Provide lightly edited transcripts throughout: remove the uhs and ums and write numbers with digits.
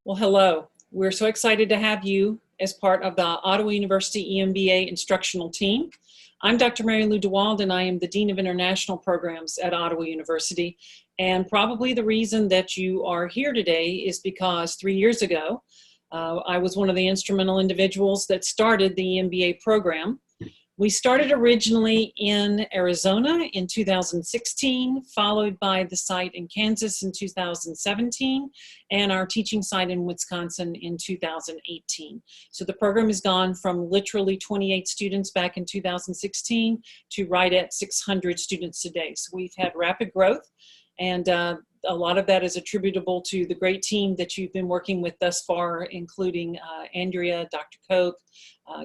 Well, hello. We're so excited to have you as part of the Ottawa University EMBA instructional team. I'm Dr. Marylou DeWald, and I am the Dean of International Programs at Ottawa University. And probably the reason that you are here today is because 3 years ago, I was one of the instrumental individuals that started the EMBA program. We started originally in Arizona in 2016, followed by the site in Kansas in 2017, and our teaching site in Wisconsin in 2018. So the program has gone from literally 28 students back in 2016 to right at 600 students today. So we've had rapid growth, and a lot of that is attributable to the great team that you've been working with thus far, including Andrea, Dr. Koch,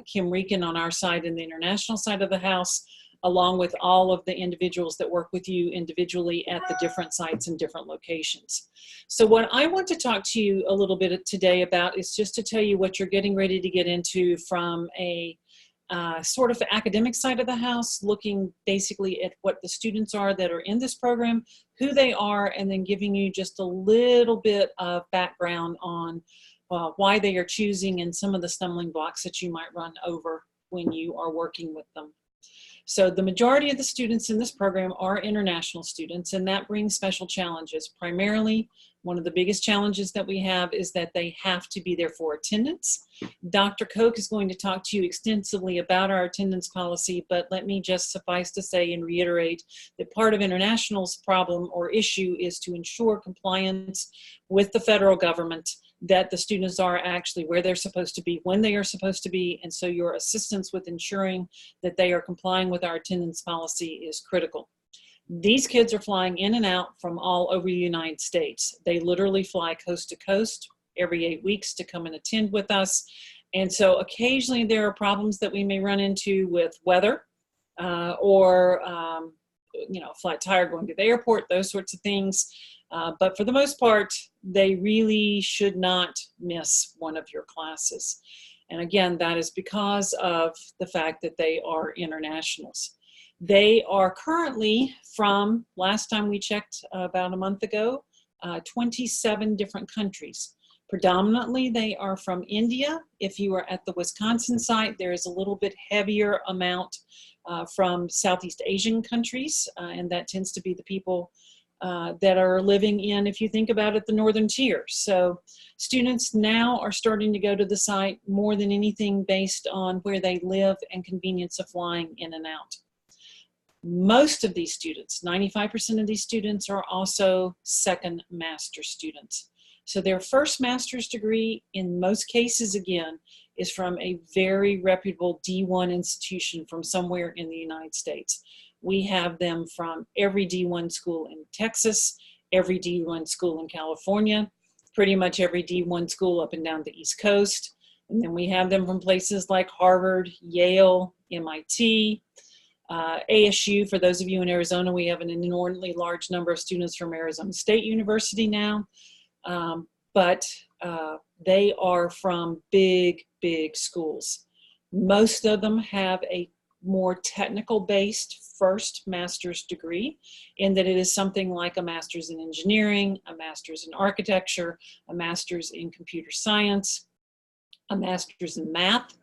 Kim Rieken on our side and the international side of the house, along with all of the individuals that work with you individually at the different sites and different locations. So what I want to talk to you a little bit today about is just to tell you what you're getting ready to get into from a sort of academic side of the house, looking basically at what the students are that are in this program, who they are, and then giving you just a little bit of background on why they are choosing and some of the stumbling blocks that you might run over when you are working with them. So the majority of the students in this program are international students, and that brings special challenges. Primarily, one of the biggest challenges that we have is that they have to be there for attendance. Dr. Koch is going to talk to you extensively about our attendance policy, but let me just suffice to say and reiterate that part of international's problem or issue is to ensure compliance with the federal government, that the students are actually where they're supposed to be, when they are supposed to be, and so your assistance with ensuring that they are complying with our attendance policy is critical. These kids are flying in and out from all over the United States. They literally fly coast to coast every 8 weeks to come and attend with us. And so occasionally there are problems that we may run into with weather or flat tire going to the airport, those sorts of things. But for the most part, they really should not miss one of your classes. And again, that is because of the fact that they are internationals. They are currently, from last time we checked about a month ago, 27 different countries. Predominantly, they are from India. If you are at the Wisconsin site, there is a little bit heavier amount from Southeast Asian countries, and that tends to be the people that are living in, if you think about it, the northern tier. So students now are starting to go to the site more than anything based on where they live and convenience of flying in and out. Most of these students, 95% of these students, are also second master students. So their first master's degree, in most cases, again, is from a very reputable D1 institution from somewhere in the United States. We have them from every D1 school in Texas, every D1 school in California, pretty much every D1 school up and down the East Coast. And then we have them from places like Harvard, Yale, MIT, ASU. For those of you in Arizona, we have an inordinately large number of students from Arizona State University now. But they are from big, big schools. Most of them have a more technical-based first master's degree, in that it is something like a master's in engineering, a master's in architecture, a master's in computer science, a master's in math.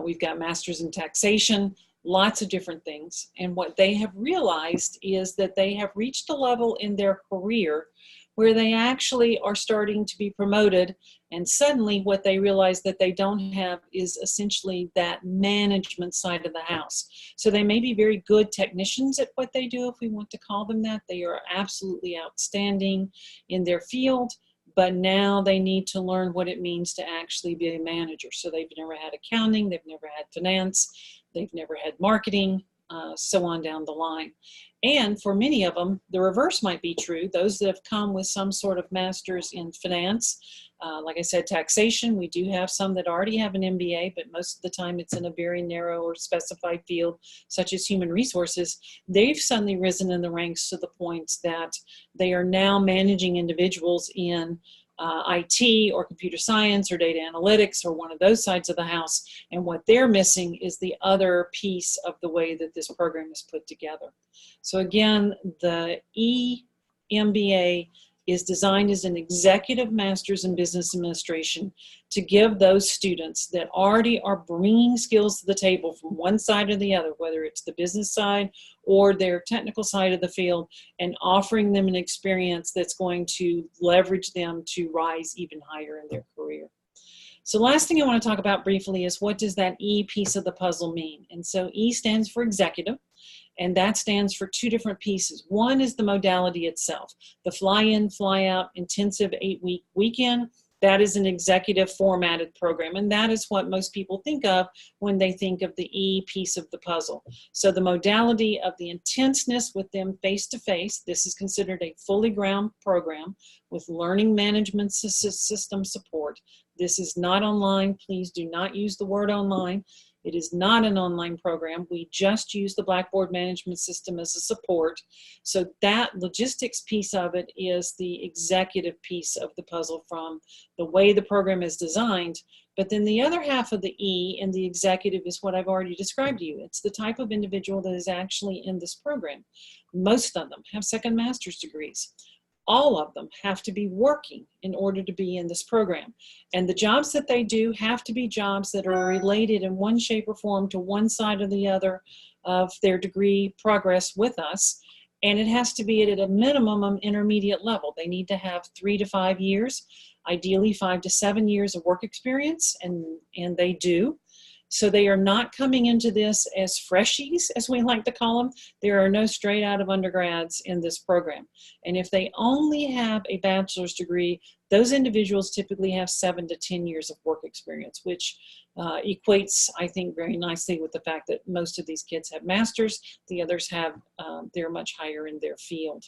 We've got masters in taxation, lots of different things. And what they have realized is that they have reached a level in their career where they actually are starting to be promoted, and suddenly what they realize that they don't have is essentially that management side of the house. So they may be very good technicians at what they do, if we want to call them that. They are absolutely outstanding in their field, but now they need to learn what it means to actually be a manager. So they've never had accounting, they've never had finance, they've never had marketing, so on down the line. And for many of them, the reverse might be true. Those that have come with some sort of master's in finance, like I said, taxation, we do have some that already have an MBA, but most of the time it's in a very narrow or specified field, such as human resources. They've suddenly risen in the ranks to the point that they are now managing individuals in IT or computer science or data analytics or one of those sides of the house. And what they're missing is the other piece of the way that this program is put together. So again, the EMBA is designed as an executive master's in business administration to give those students that already are bringing skills to the table from one side or the other, whether it's the business side or their technical side of the field, and offering them an experience that's going to leverage them to rise even higher in their career. So last thing I want to talk about briefly is, what does that E piece of the puzzle mean? And so E stands for executive, and that stands for two different pieces. One is the modality itself, the fly-in, fly-out, intensive 8-week weekend. That is an executive formatted program, and that is what most people think of when they think of the E piece of the puzzle. So the modality of the intenseness with them face-to-face, this is considered a fully ground program with learning management system support. This is not online. Please do not use the word online. It is not an online program. We just use the Blackboard management system as a support. So that logistics piece of it is the executive piece of the puzzle from the way the program is designed. But then the other half of the E in the executive is what I've already described to you. It's the type of individual that is actually in this program. Most of them have second master's degrees. All of them have to be working in order to be in this program. And the jobs that they do have to be jobs that are related in one shape or form to one side or the other of their degree progress with us. And it has to be at a minimum of intermediate level. They need to have 3 to 5 years, ideally 5 to 7 years of work experience, and they do. So they are not coming into this as freshies, as we like to call them. There are no straight out of undergrads in this program. And if they only have a bachelor's degree, those individuals typically have 7 to 10 years of work experience, which equates, I think, very nicely with the fact that most of these kids have masters. The others have, they're much higher in their field.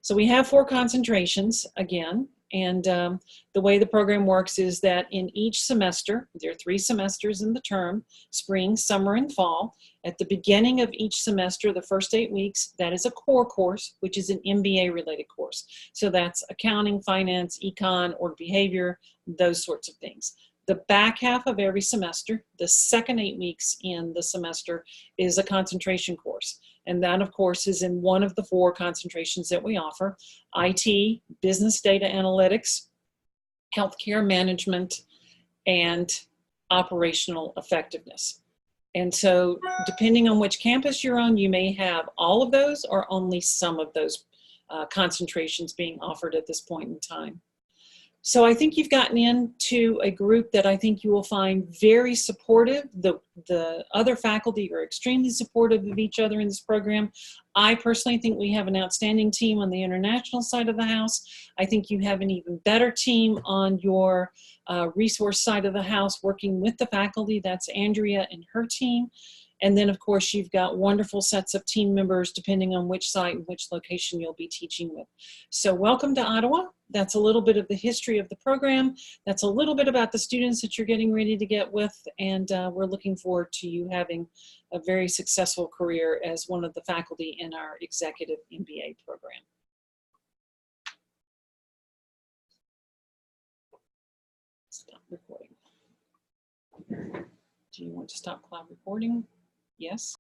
So we have 4 concentrations again. And the way the program works is that in each semester, there are 3 semesters in the term, spring, summer, and fall. At the beginning of each semester, the first 8 weeks, that is a core course, which is an MBA-related course. So that's accounting, finance, econ, or behavior, those sorts of things. The back half of every semester, the second 8 weeks in the semester, is a concentration course. And that, of course, is in one of the 4 concentrations that we offer: IT, business data analytics, healthcare management, and operational effectiveness. And so depending on which campus you're on, you may have all of those or only some of those concentrations being offered at this point in time. So I think you've gotten into a group that I think you will find very supportive. The other faculty are extremely supportive of each other in this program. I personally think we have an outstanding team on the international side of the house. I think you have an even better team on your resource side of the house working with the faculty. That's Andrea and her team. And then, of course, you've got wonderful sets of team members depending on which site and which location you'll be teaching with. So welcome to Ottawa. That's a little bit of the history of the program. That's a little bit about the students that you're getting ready to get with. And we're looking forward to you having a very successful career as one of the faculty in our executive MBA program. Stop recording. Do you want to stop cloud recording? Yes.